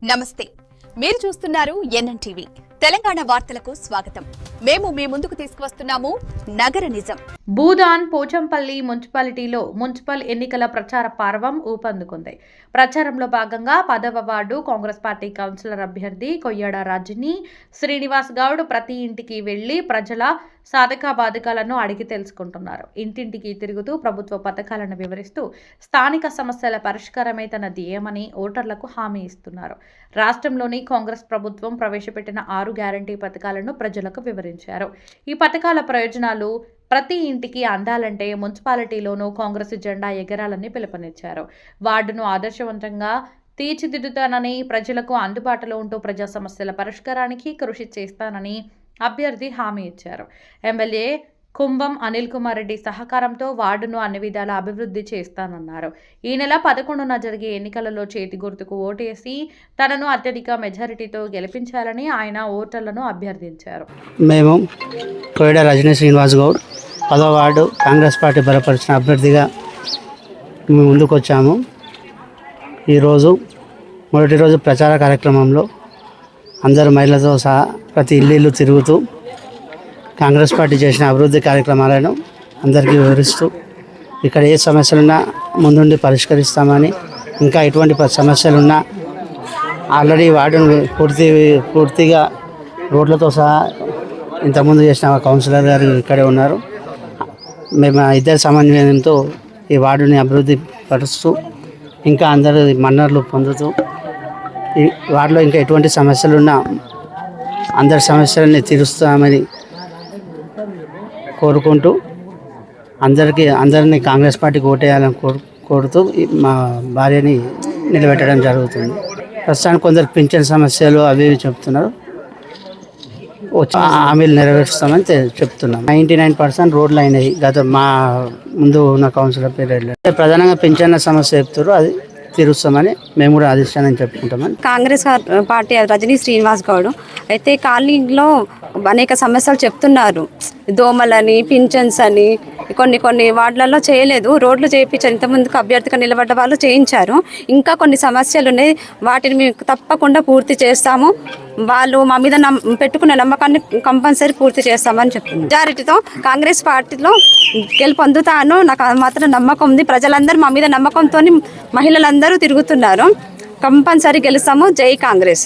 నమస్తే. మీరు చూస్తున్నారు ఎన్ఎన్టీవీ. తెలంగాణ వార్తలకు స్వాగతం. మేము మీ ముందుకు తీసుకువస్తున్నాము నగర నిజం. భూదాన్ పోచంపల్లి మున్సిపాలిటీలో మున్సిపల్ ఎన్నికల ప్రచార పర్వం ఊపందుకుంది. ప్రచారంలో భాగంగా 10వ వార్డు కాంగ్రెస్ పార్టీ కౌన్సిలర్ అభ్యర్థి కొయ్యాడ రాజిని శ్రీనివాస్ గౌడ్ ప్రతి ఇంటికి వెళ్లి ప్రజల సాధక బాధకాలను అడిగి తెలుసుకుంటున్నారు. ఇంటింటికి తిరుగుతూ ప్రభుత్వ పథకాలను వివరిస్తూ స్థానిక సమస్యల పరిష్కారమే తన ధ్యేయమని ఓటర్లకు హామీ ఇస్తున్నారు. రాష్ట్రంలోని కాంగ్రెస్ ప్రభుత్వం ప్రవేశపెట్టిన 6 గ్యారంటీ పథకాలను ప్రజలకు వివరించారు. ఈ పథకాల ప్రయోజనాలు ప్రతి ఇంటికి అందాలంటే మున్సిపాలిటీలోనూ కాంగ్రెస్ జెండా ఎగరాలని పిలుపునిచ్చారు. వార్డును ఆదర్శవంతంగా తీర్చిదిద్దుతానని, ప్రజలకు అందుబాటులో ఉంటూ ప్రజా సమస్యల పరిష్కారానికి కృషి చేస్తానని అభ్యర్థి హామీ ఇచ్చారు. ఎమ్మెల్యే కుంభం అనిల్ కుమార్ రెడ్డి సహకారంతో వార్డును అన్ని విధాల అభివృద్ధి చేస్తానన్నారు. ఈ నెల 11న జరిగే ఎన్నికలలో చేతి గుర్తుకు ఓటేసి తనను అత్యధిక మెజారిటీతో గెలిపించాలని ఆయన ఓటర్లను అభ్యర్థించారు. మేము కొయ్యాడ రజనీ శ్రీనివాస్ గౌడ్ 10వ వార్డు కాంగ్రెస్ పార్టీ బలపరిచిన అభ్యర్థిగా మేము ముందుకు వచ్చాము. ఈరోజు మొదటి రోజు ప్రచార కార్యక్రమంలో అందరు మహిళలతో సహా ప్రతి ఇల్లు తిరుగుతూ కాంగ్రెస్ పార్టీ చేసిన అభివృద్ధి కార్యక్రమాలను అందరికీ వివరిస్తూ ఇక్కడ ఏ సమస్యలున్నా ముందుండి పరిష్కరిస్తామని, ఇంకా ఎటువంటి సమస్యలున్నా ఆల్రెడీ వార్డును పూర్తిగా రోడ్లతో సహా ఇంతకుముందు చేసిన కౌన్సిలర్ గారు ఇక్కడే ఉన్నారు. మేము ఇద్దరు సమన్వయంతో ఈ వార్డుని అభివృద్ధి పరుస్తూ ఇంకా అందరు మన్నర్లు పొందుతూ ఈ వార్డులో ఇంకా ఎటువంటి సమస్యలున్నా అందరి సమస్యలని తీరుస్తామని కోరుకుంటూ అందరినీ కాంగ్రెస్ పార్టీకి ఓటేయాలని కోరుతూ మా భార్యని నిలబెట్టడం జరుగుతుంది. ప్రస్తుతానికి కొందరు పింఛన్ సమస్యలు అవి చెప్తున్నారు. వచ్చి హామీలు నెరవేరుస్తామని చెప్తున్నాం. 99% రోడ్లు అయినాయి గత మా ముందు ఉన్న కౌన్సిలర్ పీరియడ్లో. ప్రధానంగా పింఛన్ల సమస్య చెప్తారు, అది తీరుస్తామని మేము కూడా అధిష్టానం చెప్పుకుంటామని. కాంగ్రెస్ పార్టీ రజనీ శ్రీనివాస్ గౌడ్ అయితే కాలనీలో అనేక సమస్యలు చెప్తున్నారు. దోమలని, పింఛన్స్ అని కొన్ని వార్డులలో చేయలేదు. రోడ్లు చేయించారు. ఇంతకుముందుకు అభ్యర్థిగా నిలబడ్డ వాళ్ళు చేయించారు. ఇంకా కొన్ని సమస్యలు ఉన్నాయి. వాటిని మేము తప్పకుండా పూర్తి చేస్తాము. వాళ్ళు మా మీద పెట్టుకున్న నమ్మకాన్ని కంపల్సరీ పూర్తి చేస్తామని చెప్తున్నారు. మెజారిటీతో కాంగ్రెస్ పార్టీలో గెలుపొందుతాను, నాకు మాత్రం నమ్మకం ఉంది. ప్రజలందరూ మా మీద నమ్మకంతో మహిళలందరూ తిరుగుతున్నారు. కంపల్సరీ గెలుస్తాము. జై కాంగ్రెస్.